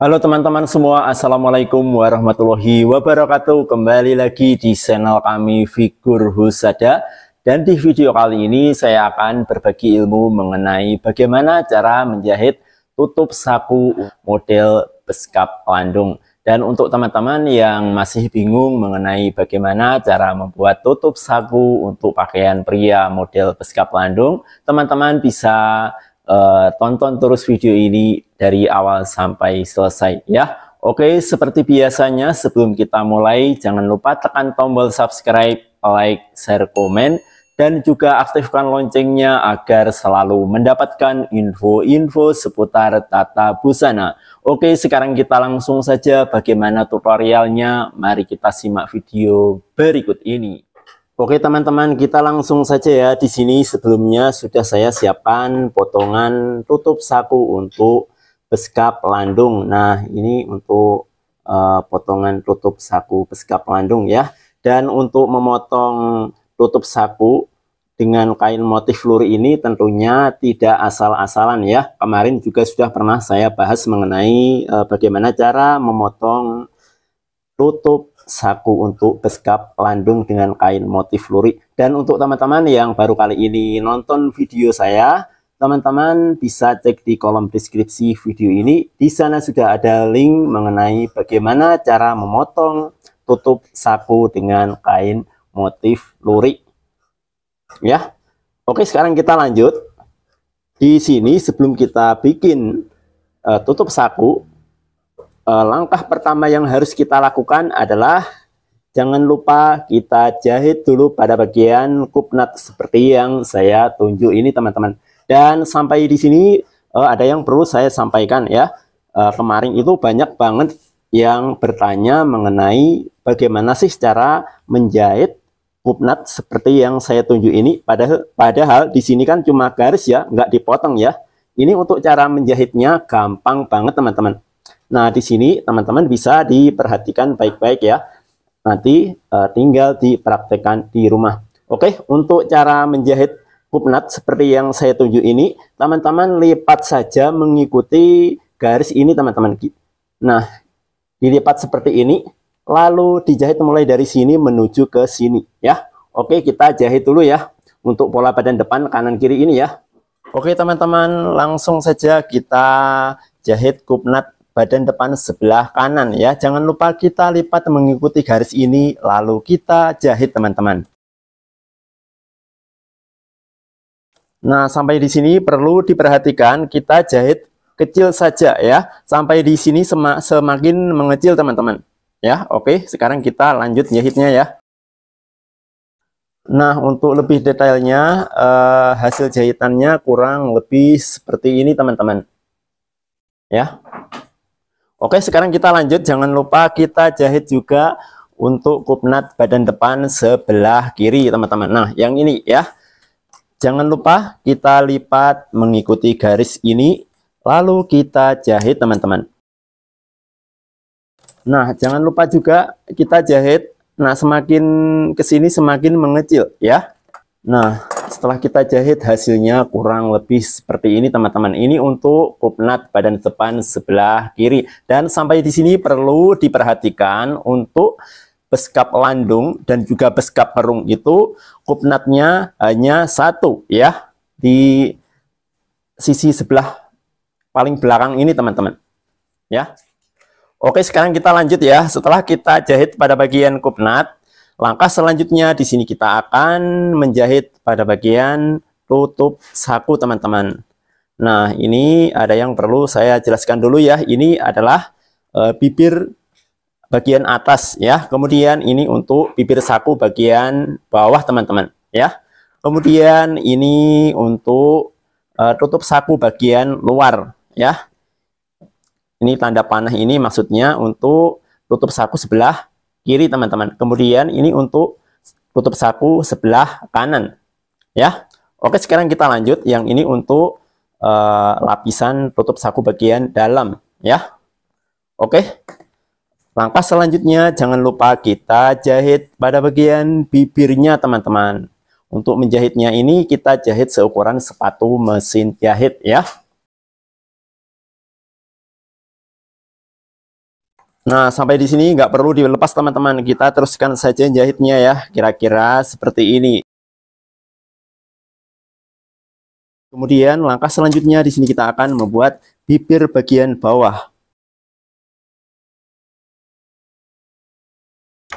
Halo teman-teman semua, Assalamualaikum warahmatullahi wabarakatuh. Kembali lagi di channel kami Figur Husada. Dan di video kali ini saya akan berbagi ilmu mengenai bagaimana cara menjahit tutup saku model beskap landung. Dan untuk teman-teman yang masih bingung mengenai bagaimana cara membuat tutup saku untuk pakaian pria model beskap landung, teman-teman bisa tonton terus video ini dari awal sampai selesai ya. Oke, seperti biasanya sebelum kita mulai, jangan lupa tekan tombol subscribe, like, share, komen, dan juga aktifkan loncengnya agar selalu mendapatkan info-info seputar tata busana. Oke, sekarang kita langsung saja bagaimana tutorialnya. Mari kita simak video berikut ini. Oke teman-teman, kita langsung saja ya. Di sini sebelumnya sudah saya siapkan potongan tutup saku untuk beskap landung. Nah, ini untuk potongan tutup saku beskap landung ya. Dan untuk memotong tutup saku dengan kain motif lurik ini tentunya tidak asal-asalan ya. Kemarin juga sudah pernah saya bahas mengenai bagaimana cara memotong tutup saku untuk beskap landung dengan kain motif lurik. Dan untuk teman-teman yang baru kali ini nonton video saya, teman-teman bisa cek di kolom deskripsi video ini. Di sana sudah ada link mengenai bagaimana cara memotong tutup saku dengan kain motif lurik. Ya. Oke, sekarang kita lanjut. Di sini sebelum kita bikin tutup saku, langkah pertama yang harus kita lakukan adalah jangan lupa kita jahit dulu pada bagian kupnat seperti yang saya tunjuk ini teman-teman. Dan sampai di sini ada yang perlu saya sampaikan ya. Kemarin itu banyak banget yang bertanya mengenai bagaimana sih cara menjahit kupnat seperti yang saya tunjuk ini. Padahal di sini kan cuma garis ya, nggak dipotong ya. Ini untuk cara menjahitnya gampang banget teman-teman. Nah, di sini teman-teman bisa diperhatikan baik-baik ya. Nanti tinggal dipraktekkan di rumah. Oke, untuk cara menjahit kupnat seperti yang saya tunjuk ini, teman-teman lipat saja mengikuti garis ini teman-teman. Nah, dilipat seperti ini, lalu dijahit mulai dari sini menuju ke sini ya. Oke, kita jahit dulu ya. Untuk pola badan depan kanan kiri ini ya. Oke teman-teman, langsung saja kita jahit kupnat badan depan sebelah kanan ya. Jangan lupa kita lipat mengikuti garis ini lalu kita jahit teman-teman. Nah, sampai di sini perlu diperhatikan kita jahit kecil saja ya. Sampai di sini semakin mengecil teman-teman. Ya, oke, sekarang kita lanjut jahitnya ya. Nah, untuk lebih detailnya hasil jahitannya kurang lebih seperti ini teman-teman. Ya. Oke, sekarang kita lanjut. Jangan lupa kita jahit juga untuk kupnat badan depan sebelah kiri, teman-teman. Nah, yang ini ya. Jangan lupa kita lipat mengikuti garis ini, lalu kita jahit, teman-teman. Nah, jangan lupa juga kita jahit. Nah, semakin ke sini semakin mengecil ya. Nah, setelah kita jahit hasilnya kurang lebih seperti ini teman-teman. Ini untuk kupnat badan depan sebelah kiri. Dan sampai di sini perlu diperhatikan untuk beskap landung dan juga beskap perung itu kupnatnya hanya satu ya. Di sisi sebelah paling belakang ini teman-teman. Ya. Oke, sekarang kita lanjut ya. Setelah kita jahit pada bagian kupnat, langkah selanjutnya di sini kita akan menjahit pada bagian tutup saku teman-teman. Nah, ini ada yang perlu saya jelaskan dulu ya. Ini adalah bibir bagian atas ya. Kemudian ini untuk bibir saku bagian bawah teman-teman ya. Kemudian ini untuk tutup saku bagian luar ya. Ini tanda panah ini maksudnya untuk tutup saku sebelah kiri teman-teman. Kemudian ini untuk tutup saku sebelah kanan ya. Oke, sekarang kita lanjut. Yang ini untuk lapisan tutup saku bagian dalam ya. Oke, langkah selanjutnya jangan lupa kita jahit pada bagian bibirnya teman-teman. Untuk menjahitnya ini kita jahit seukuran sepatu mesin jahit ya. Nah, sampai di sini nggak perlu dilepas teman-teman. Kita teruskan saja jahitnya ya, kira-kira seperti ini. Kemudian langkah selanjutnya di sini kita akan membuat bibir bagian bawah.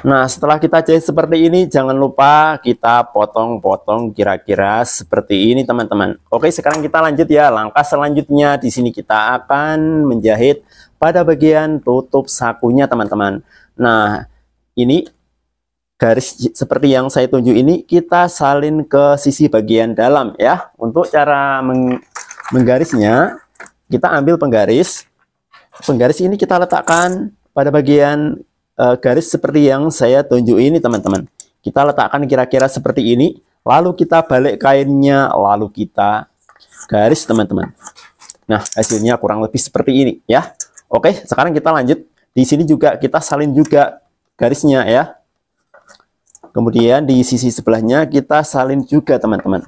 Nah, setelah kita jahit seperti ini, jangan lupa kita potong-potong kira-kira seperti ini, teman-teman. Oke, sekarang kita lanjut ya. Langkah selanjutnya di sini kita akan menjahit pada bagian tutup sakunya, teman-teman. Nah, ini garis seperti yang saya tunjuk ini kita salin ke sisi bagian dalam ya. Untuk cara menggarisnya, kita ambil penggaris. Penggaris ini kita letakkan pada bagian garis seperti yang saya tunjuk ini, teman-teman. Kita letakkan kira-kira seperti ini, lalu kita balik kainnya, lalu kita garis, teman-teman. Nah, hasilnya kurang lebih seperti ini ya. Oke, sekarang kita lanjut. Di sini juga kita salin juga garisnya ya. Kemudian di sisi sebelahnya kita salin juga, teman-teman.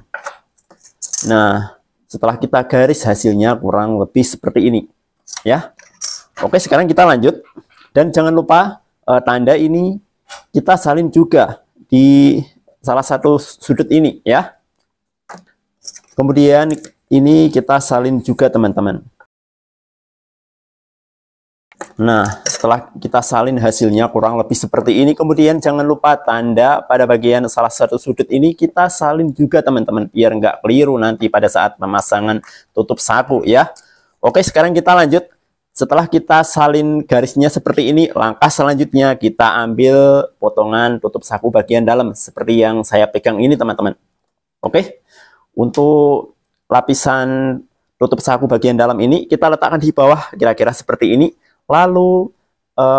Nah, setelah kita garis hasilnya kurang lebih seperti ini ya. Oke, sekarang kita lanjut. Dan jangan lupa tanda ini kita salin juga di salah satu sudut ini ya. Kemudian ini kita salin juga, teman-teman. Nah, setelah kita salin hasilnya kurang lebih seperti ini. Kemudian jangan lupa tanda pada bagian salah satu sudut ini kita salin juga, teman-teman, biar nggak keliru nanti pada saat pemasangan tutup saku ya. Oke, sekarang kita lanjut. Setelah kita salin garisnya seperti ini, langkah selanjutnya kita ambil potongan tutup saku bagian dalam seperti yang saya pegang ini, teman-teman. Oke, untuk lapisan tutup saku bagian dalam ini kita letakkan di bawah kira-kira seperti ini. Lalu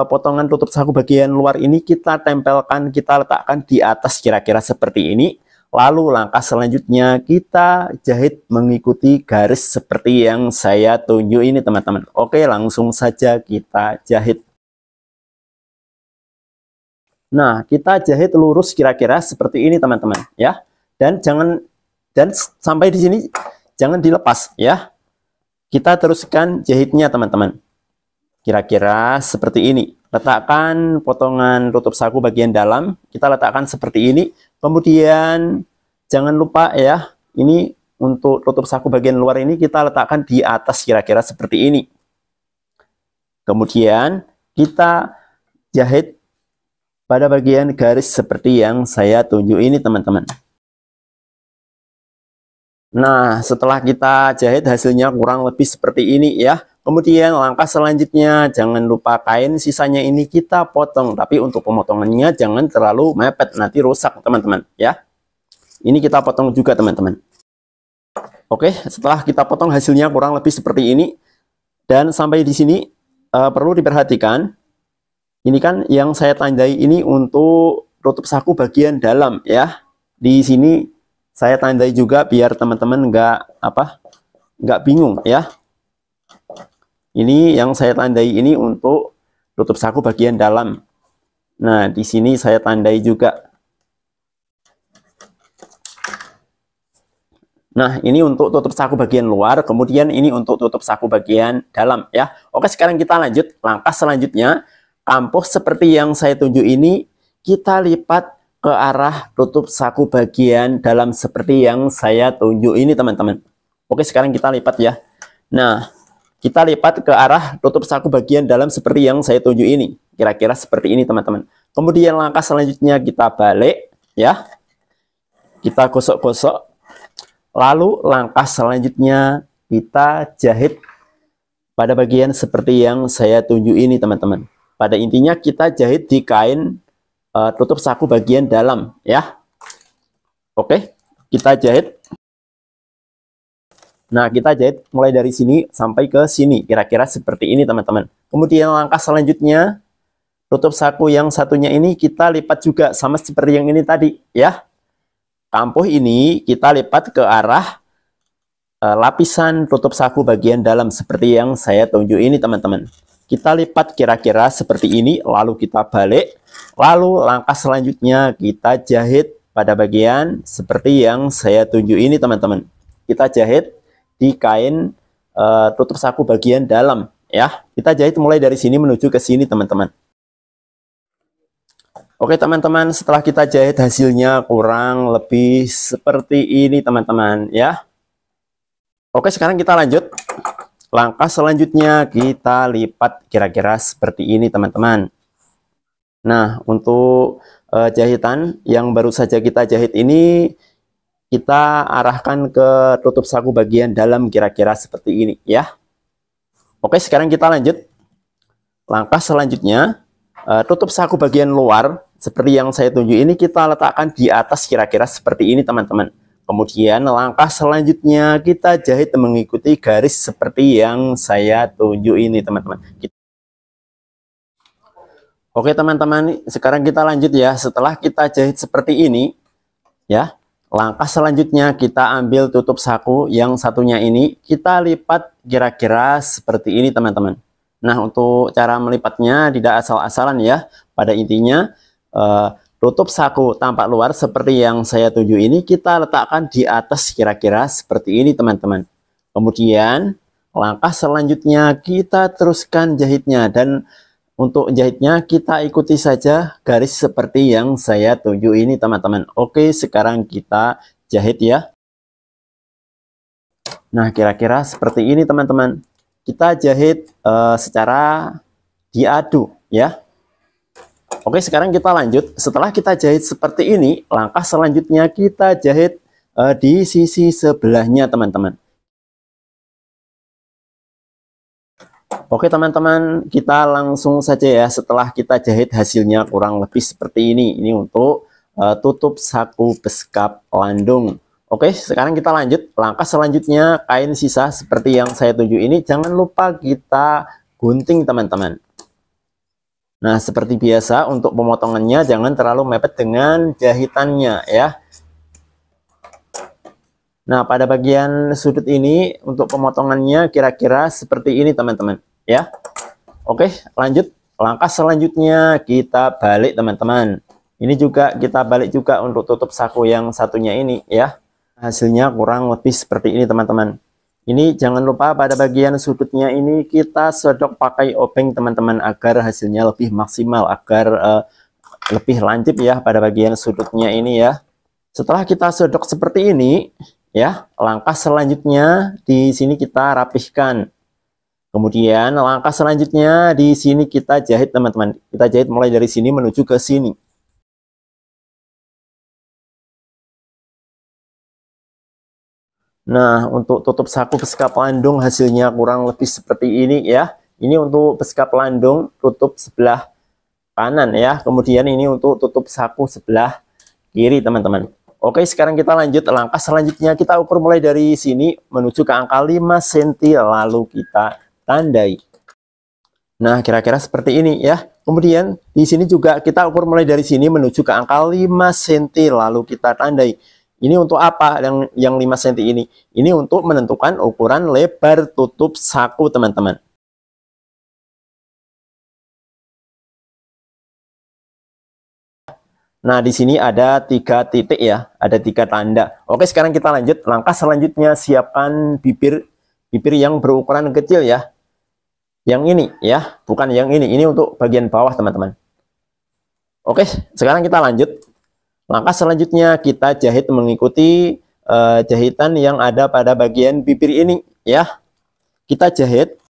potongan tutup saku bagian luar ini kita tempelkan, kita letakkan di atas kira-kira seperti ini. Lalu langkah selanjutnya kita jahit mengikuti garis seperti yang saya tunjuk ini, teman-teman. Oke, langsung saja kita jahit. Nah, kita jahit lurus kira-kira seperti ini, teman-teman ya. Dan sampai di sini jangan dilepas ya. Kita teruskan jahitnya, teman-teman. Kira-kira seperti ini. Letakkan potongan tutup saku bagian dalam, kita letakkan seperti ini. Kemudian jangan lupa ya, ini untuk tutup saku bagian luar ini kita letakkan di atas kira-kira seperti ini. Kemudian kita jahit pada bagian garis seperti yang saya tunjuk ini, teman-teman. Nah, setelah kita jahit hasilnya kurang lebih seperti ini ya. Kemudian langkah selanjutnya jangan lupa kain sisanya ini kita potong, tapi untuk pemotongannya jangan terlalu mepet, nanti rusak, teman-teman ya. Ini kita potong juga, teman-teman. Oke, setelah kita potong hasilnya kurang lebih seperti ini. Dan sampai di sini perlu diperhatikan, ini kan yang saya tandai ini untuk tutup saku bagian dalam ya. Di sini saya tandai juga biar teman-teman nggak bingung ya. Ini yang saya tandai ini untuk tutup saku bagian dalam. Nah, di sini saya tandai juga. Nah, ini untuk tutup saku bagian luar, kemudian ini untuk tutup saku bagian dalam ya. Oke, sekarang kita lanjut. Langkah selanjutnya, kampuh seperti yang saya tunjuk ini, kita lipat ke arah tutup saku bagian dalam seperti yang saya tunjuk ini, teman-teman. Oke, sekarang kita lipat ya. Nah, kita lipat ke arah tutup saku bagian dalam seperti yang saya tunjuk ini. Kira-kira seperti ini, teman-teman. Kemudian langkah selanjutnya kita balik ya. Kita gosok-gosok. Lalu langkah selanjutnya kita jahit pada bagian seperti yang saya tunjuk ini, teman-teman. Pada intinya kita jahit di kain tutup saku bagian dalam ya. Oke, kita jahit. Nah, kita jahit mulai dari sini sampai ke sini, kira-kira seperti ini, teman-teman. Kemudian langkah selanjutnya, tutup saku yang satunya ini kita lipat juga sama seperti yang ini tadi, ya. Kampuh ini kita lipat ke arah lapisan tutup saku bagian dalam seperti yang saya tunjuk ini, teman-teman. Kita lipat kira-kira seperti ini, lalu kita balik. Lalu langkah selanjutnya kita jahit pada bagian seperti yang saya tunjuk ini, teman-teman. Kita jahit di kain tutup saku bagian dalam ya. Kita jahit mulai dari sini menuju ke sini teman-teman. Oke teman-teman, setelah kita jahit hasilnya kurang lebih seperti ini teman-teman ya. Oke, sekarang kita lanjut. Langkah selanjutnya kita lipat kira-kira seperti ini teman-teman. Nah, untuk jahitan yang baru saja kita jahit ini, kita arahkan ke tutup saku bagian dalam kira-kira seperti ini ya. Oke, sekarang kita lanjut. Langkah selanjutnya, tutup saku bagian luar seperti yang saya tunjuk ini kita letakkan di atas kira-kira seperti ini teman-teman. Kemudian langkah selanjutnya kita jahit mengikuti garis seperti yang saya tunjuk ini teman-teman. Oke teman-teman, sekarang kita lanjut ya. Setelah kita jahit seperti ini ya, langkah selanjutnya kita ambil tutup saku yang satunya ini, kita lipat kira-kira seperti ini teman-teman. Nah, untuk cara melipatnya tidak asal-asalan ya. Pada intinya tutup saku tampak luar seperti yang saya tunjuk ini kita letakkan di atas kira-kira seperti ini teman-teman. Kemudian langkah selanjutnya kita teruskan jahitnya, dan untuk jahitnya kita ikuti saja garis seperti yang saya tunjuk ini teman-teman. Oke, sekarang kita jahit ya. Nah, kira-kira seperti ini teman-teman. Kita jahit secara diadu ya. Oke, sekarang kita lanjut. Setelah kita jahit seperti ini, langkah selanjutnya kita jahit di sisi sebelahnya teman-teman. Oke teman-teman, kita langsung saja ya. Setelah kita jahit hasilnya kurang lebih seperti ini. Ini untuk tutup saku beskap landung. Oke, sekarang kita lanjut. Langkah selanjutnya kain sisa seperti yang saya tunjuk ini. Jangan lupa kita gunting teman-teman. Nah, seperti biasa untuk pemotongannya jangan terlalu mepet dengan jahitannya ya. Nah, pada bagian sudut ini untuk pemotongannya kira-kira seperti ini teman-teman ya. Oke, lanjut. Langkah selanjutnya kita balik teman-teman. Ini juga kita balik juga untuk tutup saku yang satunya ini ya. Hasilnya kurang lebih seperti ini teman-teman. Ini jangan lupa pada bagian sudutnya ini kita sodok pakai obeng teman-teman agar hasilnya lebih maksimal, agar lebih lancip ya pada bagian sudutnya ini ya. Setelah kita sodok seperti ini ya, langkah selanjutnya di sini kita rapihkan. Kemudian langkah selanjutnya di sini kita jahit teman-teman. Kita jahit mulai dari sini menuju ke sini. Nah, untuk tutup saku beskap landung hasilnya kurang lebih seperti ini ya. Ini untuk beskap landung tutup sebelah kanan ya. Kemudian ini untuk tutup saku sebelah kiri teman-teman. Oke, sekarang kita lanjut. Langkah selanjutnya kita ukur mulai dari sini menuju ke angka 5 cm lalu kita tandai. Nah, kira-kira seperti ini ya. Kemudian di sini juga kita ukur mulai dari sini menuju ke angka 5 cm lalu kita tandai. Ini untuk apa yang 5 cm ini? Ini untuk menentukan ukuran lebar tutup saku teman-teman. Nah, di sini ada 3 titik ya, ada 3 tanda. Oke, sekarang kita lanjut. Langkah selanjutnya siapkan bibir yang berukuran kecil ya. Yang ini ya, bukan yang ini. Ini untuk bagian bawah teman-teman. Oke, sekarang kita lanjut. Langkah selanjutnya kita jahit mengikuti jahitan yang ada pada bagian bibir ini ya. Kita jahit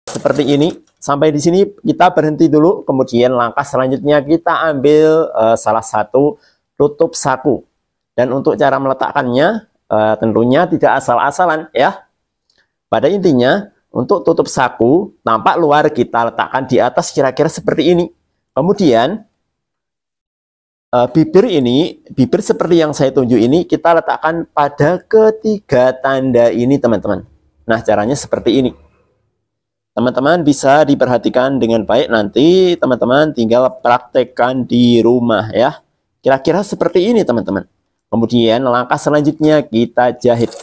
seperti ini. Sampai di sini kita berhenti dulu. Kemudian langkah selanjutnya kita ambil salah satu tutup saku. Dan untuk cara meletakkannya tentunya tidak asal-asalan ya. Pada intinya untuk tutup saku tampak luar kita letakkan di atas kira-kira seperti ini. Kemudian bibir seperti yang saya tunjuk ini kita letakkan pada ketiga tanda ini teman-teman. Nah, caranya seperti ini. Teman-teman bisa diperhatikan dengan baik, nanti teman-teman tinggal praktekkan di rumah ya. Kira-kira seperti ini teman-teman. Kemudian langkah selanjutnya kita jahit.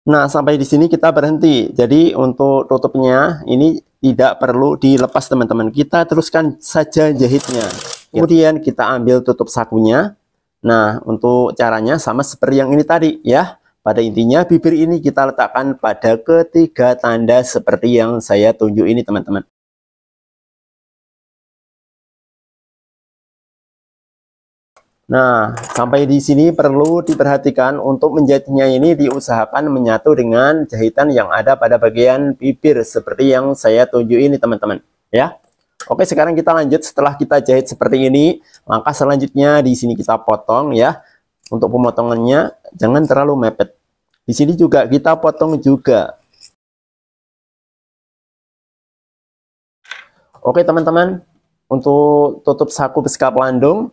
Nah, sampai di sini kita berhenti. Jadi untuk tutupnya ini tidak perlu dilepas teman-teman. Kita teruskan saja jahitnya. Kemudian kita ambil tutup sakunya. Nah, untuk caranya sama seperti yang ini tadi ya. pada intinya bibir ini kita letakkan pada ketiga tanda seperti yang saya tunjuk ini teman-teman. Nah, sampai di sini perlu diperhatikan untuk menjahitnya ini diusahakan menyatu dengan jahitan yang ada pada bagian bibir seperti yang saya tunjuk ini teman-teman, ya. Oke, sekarang kita lanjut. Setelah kita jahit seperti ini, langkah selanjutnya di sini kita potong ya. Untuk pemotongannya jangan terlalu mepet. Di sini juga kita potong juga. Oke teman-teman, untuk tutup saku beskap landung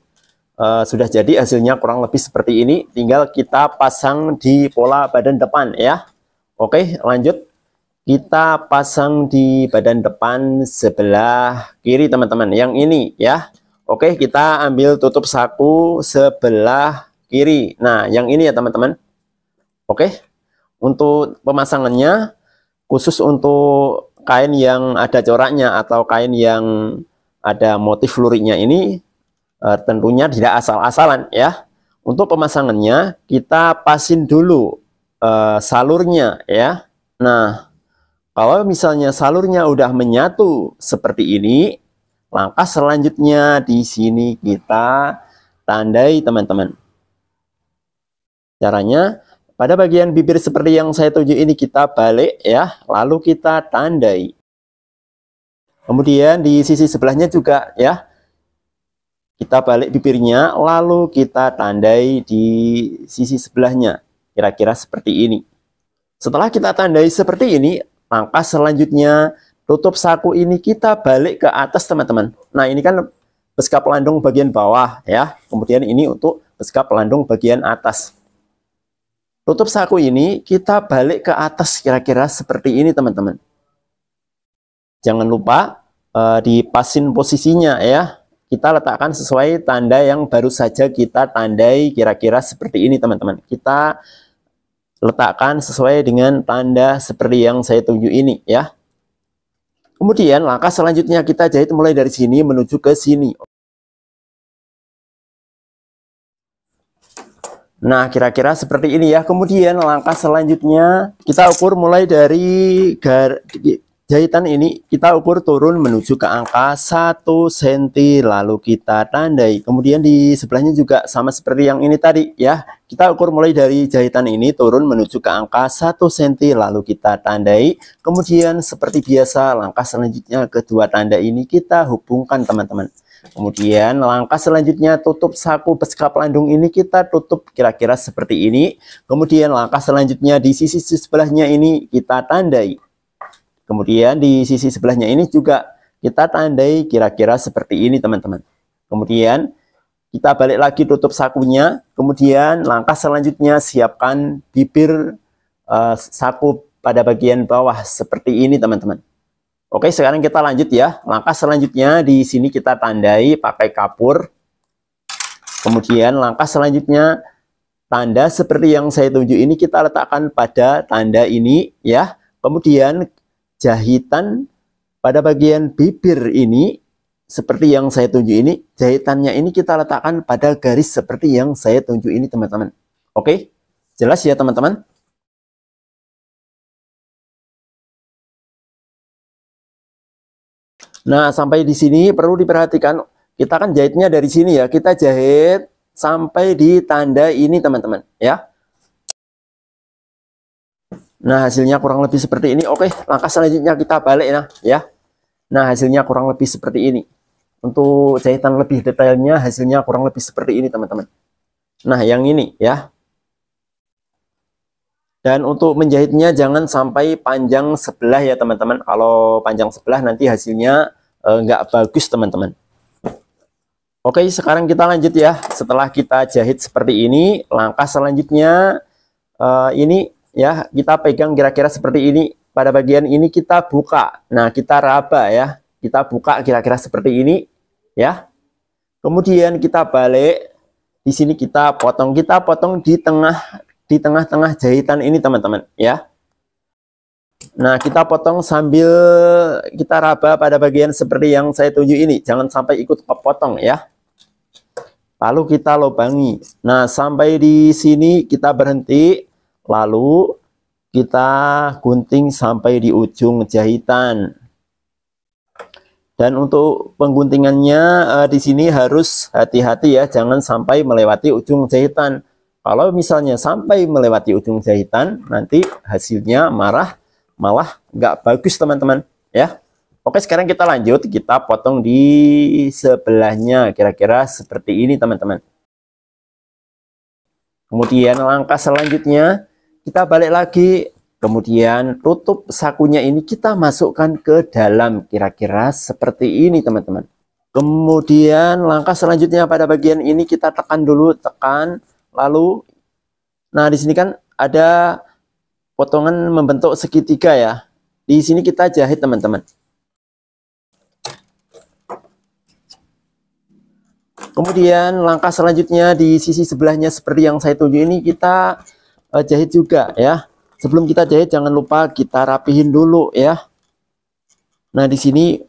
sudah jadi, hasilnya kurang lebih seperti ini. Tinggal kita pasang di pola badan depan ya. Oke, lanjut. Kita pasang di badan depan sebelah kiri teman-teman, yang ini ya. Oke, kita ambil tutup saku sebelah kiri. Nah, yang ini ya teman-teman. Oke, untuk pemasangannya khusus untuk kain yang ada coraknya atau kain yang ada motif luritnya ini tentunya tidak asal-asalan ya. Untuk pemasangannya kita pasin dulu salurnya ya. Nah, kalau misalnya salurnya udah menyatu seperti ini, langkah selanjutnya di sini kita tandai teman-teman. Caranya pada bagian bibir seperti yang saya tunjuk ini kita balik ya, lalu kita tandai. Kemudian di sisi sebelahnya juga ya. Kita balik bibirnya, lalu kita tandai di sisi sebelahnya. Kira-kira seperti ini. Setelah kita tandai seperti ini, langkah selanjutnya tutup saku ini kita balik ke atas teman-teman. Nah, ini kan beskap landung bagian bawah ya. Kemudian ini untuk beskap landung bagian atas. Tutup saku ini kita balik ke atas kira-kira seperti ini teman-teman. Jangan lupa dipasin posisinya ya. Kita letakkan sesuai tanda yang baru saja kita tandai, kira-kira seperti ini teman-teman. Kita letakkan sesuai dengan tanda seperti yang saya tunjuk ini ya. Kemudian langkah selanjutnya kita jahit mulai dari sini menuju ke sini. Nah, kira-kira seperti ini ya. Kemudian langkah selanjutnya kita ukur mulai dari jahitan ini, kita ukur turun menuju ke angka 1 cm, lalu kita tandai. Kemudian di sebelahnya juga sama seperti yang ini tadi ya. Kita ukur mulai dari jahitan ini turun menuju ke angka 1 cm, lalu kita tandai. Kemudian seperti biasa langkah selanjutnya kedua tanda ini kita hubungkan teman-teman. Kemudian langkah selanjutnya tutup saku beskap landung ini kita tutup kira-kira seperti ini. Kemudian langkah selanjutnya di sisi sebelahnya ini kita tandai. Kemudian di sisi sebelahnya ini juga kita tandai kira-kira seperti ini teman-teman. Kemudian kita balik lagi tutup sakunya. Kemudian langkah selanjutnya siapkan bibir saku pada bagian bawah seperti ini teman-teman. Oke, sekarang kita lanjut ya. Langkah selanjutnya di sini kita tandai pakai kapur. Kemudian langkah selanjutnya tanda seperti yang saya tunjuk ini kita letakkan pada tanda ini ya. Kemudian jahitan pada bagian bibir ini seperti yang saya tunjuk ini, jahitannya ini kita letakkan pada garis seperti yang saya tunjuk ini teman-teman. Oke, jelas ya teman-teman? Nah, sampai di sini perlu diperhatikan, kita kan jahitnya dari sini ya, kita jahit sampai di tanda ini teman-teman ya. Nah, hasilnya kurang lebih seperti ini. Oke, langkah selanjutnya kita balik ya. Nah, hasilnya kurang lebih seperti ini. Untuk jahitan lebih detailnya, hasilnya kurang lebih seperti ini, teman-teman. Nah, yang ini ya. Dan untuk menjahitnya jangan sampai panjang sebelah ya, teman-teman. Kalau panjang sebelah nanti hasilnya nggak bagus, teman-teman. Oke, sekarang kita lanjut ya. Setelah kita jahit seperti ini, langkah selanjutnya ini ya, kita pegang kira-kira seperti ini. Pada bagian ini kita buka. Nah, kita raba ya. Kita buka kira-kira seperti ini ya. Kemudian kita balik. Di sini kita potong. Kita potong di tengah-tengah jahitan ini, teman-teman ya. Nah, kita potong sambil kita raba pada bagian seperti yang saya tunjuk ini. Jangan sampai ikut kepotong ya. Lalu kita lubangi. Nah, sampai di sini kita berhenti. lalu kita gunting sampai di ujung jahitan. Dan untuk pengguntingannya di sini harus hati-hati ya, jangan sampai melewati ujung jahitan. Kalau misalnya sampai melewati ujung jahitan, nanti hasilnya malah nggak bagus teman-teman ya. Oke, sekarang kita lanjut, kita potong di sebelahnya kira-kira seperti ini teman-teman. Kemudian langkah selanjutnya kita balik lagi, kemudian tutup sakunya ini kita masukkan ke dalam kira-kira seperti ini teman-teman. Kemudian langkah selanjutnya pada bagian ini kita tekan dulu, tekan, lalu nah di sini kan ada potongan membentuk segitiga ya. Di sini kita jahit teman-teman. Kemudian langkah selanjutnya di sisi sebelahnya seperti yang saya tunjuk ini kita jahit juga ya. Sebelum kita jahit jangan lupa kita rapihin dulu ya. Nah di sini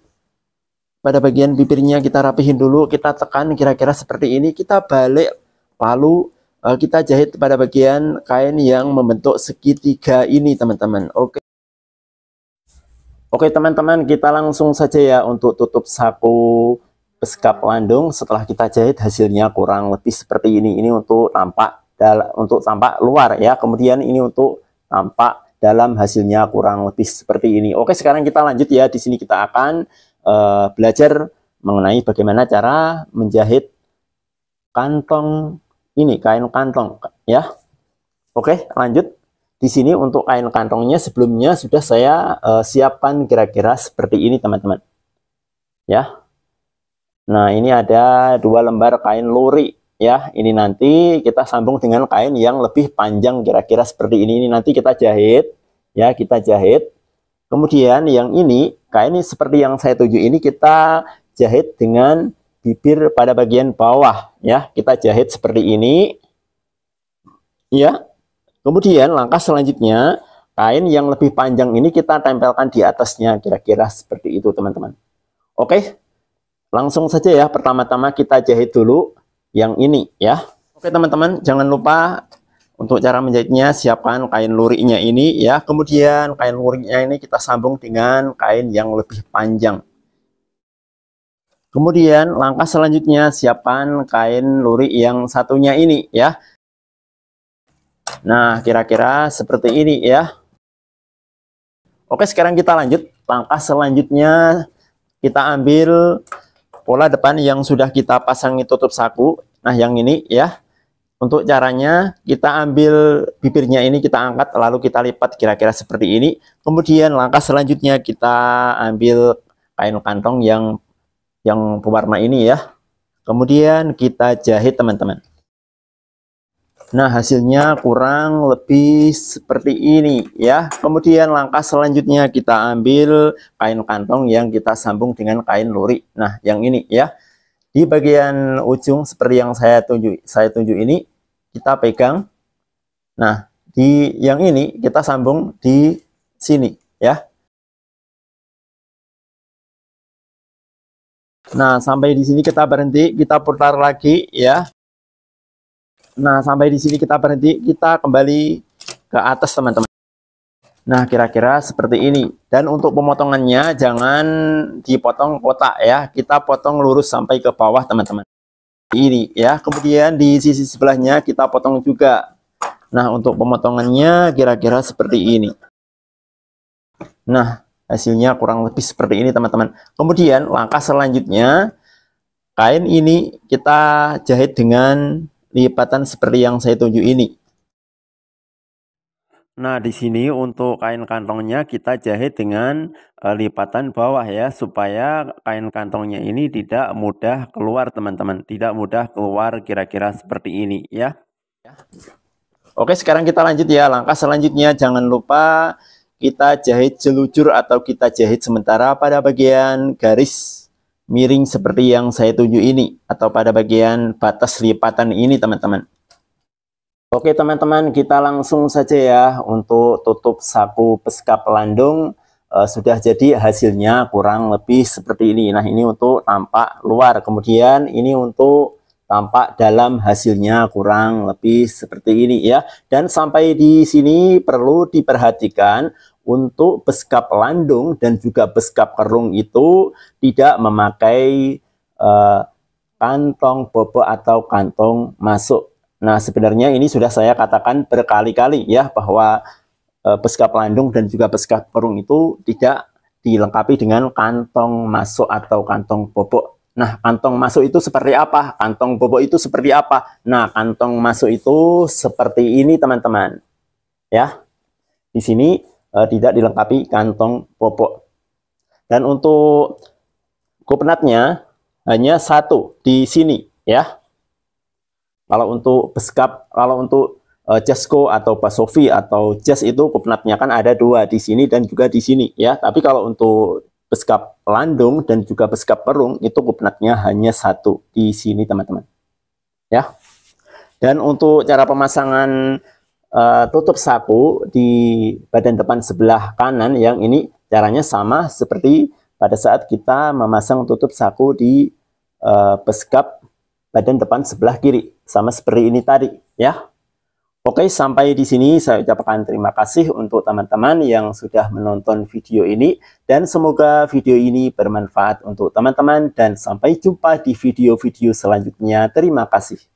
pada bagian bibirnya kita rapihin dulu, kita tekan kira-kira seperti ini, kita balik, lalu kita jahit pada bagian kain yang membentuk segitiga ini teman-teman. Oke teman-teman, kita langsung saja ya untuk tutup saku beskap landung. Setelah kita jahit hasilnya kurang lebih seperti ini. Ini untuk tampak luar ya. Kemudian ini untuk tampak dalam, hasilnya kurang lebih seperti ini. Oke, sekarang kita lanjut ya. Di sini kita akan belajar mengenai bagaimana cara menjahit kantong ini, kain kantong ya. Oke, lanjut. Di sini untuk kain kantongnya sebelumnya sudah saya siapkan kira-kira seperti ini teman-teman ya. Nah ini ada 2 lembar kain lurik ya. Ini nanti kita sambung dengan kain yang lebih panjang kira-kira seperti ini. Ini nanti kita jahit ya, kita jahit. Kemudian yang ini kain ini seperti yang saya tunjuk ini kita jahit dengan bibir pada bagian bawah ya. Kita jahit seperti ini ya. Kemudian langkah selanjutnya kain yang lebih panjang ini kita tempelkan di atasnya kira-kira seperti itu teman-teman. Oke. Langsung saja ya, pertama-tama kita jahit dulu yang ini ya. Oke teman-teman, jangan lupa untuk cara menjahitnya siapkan kain luriknya ini ya. Kemudian kain luriknya ini kita sambung dengan kain yang lebih panjang. Kemudian langkah selanjutnya siapkan kain lurik yang satunya ini ya. Nah kira-kira seperti ini ya. Oke, sekarang kita lanjut. Langkah selanjutnya kita ambil pola depan yang sudah kita pasangi tutup saku. Nah yang ini ya, untuk caranya kita ambil bibirnya ini, kita angkat lalu kita lipat kira-kira seperti ini. Kemudian langkah selanjutnya kita ambil kain kantong yang berwarna ini ya. Kemudian kita jahit teman-teman. Nah hasilnya kurang lebih seperti ini ya. Kemudian langkah selanjutnya kita ambil kain kantong yang kita sambung dengan kain lurik. Nah yang ini ya, di bagian ujung seperti yang saya tunjuk ini kita pegang. Nah di yang ini kita sambung di sini ya. Nah sampai di sini kita berhenti, kita putar lagi ya. Nah, sampai di sini kita berhenti, kita kembali ke atas teman-teman. Nah, kira-kira seperti ini. Dan untuk pemotongannya jangan dipotong kotak ya. Kita potong lurus sampai ke bawah teman-teman. Ini ya. Kemudian di sisi sebelahnya kita potong juga. Nah, untuk pemotongannya kira-kira seperti ini. Nah, hasilnya kurang lebih seperti ini teman-teman. Kemudian langkah selanjutnya, kain ini kita jahit dengan lipatan seperti yang saya tunjuk ini. Nah, di sini untuk kain kantongnya kita jahit dengan lipatan bawah ya, supaya kain kantongnya ini tidak mudah keluar teman-teman, tidak mudah keluar kira-kira seperti ini ya. Oke, sekarang kita lanjut ya. Langkah selanjutnya jangan lupa kita jahit jelujur atau kita jahit sementara pada bagian garis miring seperti yang saya tunjuk ini, atau pada bagian batas lipatan ini teman-teman. Oke teman-teman, kita langsung saja ya untuk tutup saku beskap landung. Sudah jadi, hasilnya kurang lebih seperti ini. Nah ini untuk tampak luar, kemudian ini untuk tampak dalam hasilnya kurang lebih seperti ini ya. Dan sampai di sini perlu diperhatikan untuk beskap landung dan juga beskap kerung itu tidak memakai kantong bobot atau kantong masuk. Nah, sebenarnya ini sudah saya katakan berkali-kali ya, bahwa beskap landung dan juga beskap kerung itu tidak dilengkapi dengan kantong masuk atau kantong bobot. Nah, kantong masuk itu seperti apa? Kantong bobot itu seperti apa? Nah, kantong masuk itu seperti ini teman-teman. Ya, di sini tidak dilengkapi kantong bobot. Dan untuk kupnatnya hanya satu di sini ya. Kalau untuk beskap, kalau untuk Jasco atau Basofi atau Jas itu kupnatnya kan ada dua di sini dan juga di sini ya. Tapi kalau untuk beskap landung dan juga beskap perung itu kupnatnya hanya satu di sini teman-teman ya. Dan untuk cara pemasangan tutup saku di badan depan sebelah kanan, yang ini caranya sama seperti pada saat kita memasang tutup saku di beskap badan depan sebelah kiri, sama seperti ini tadi ya. Oke, sampai di sini saya ucapkan terima kasih untuk teman-teman yang sudah menonton video ini, dan semoga video ini bermanfaat untuk teman-teman, dan sampai jumpa di video-video selanjutnya. Terima kasih.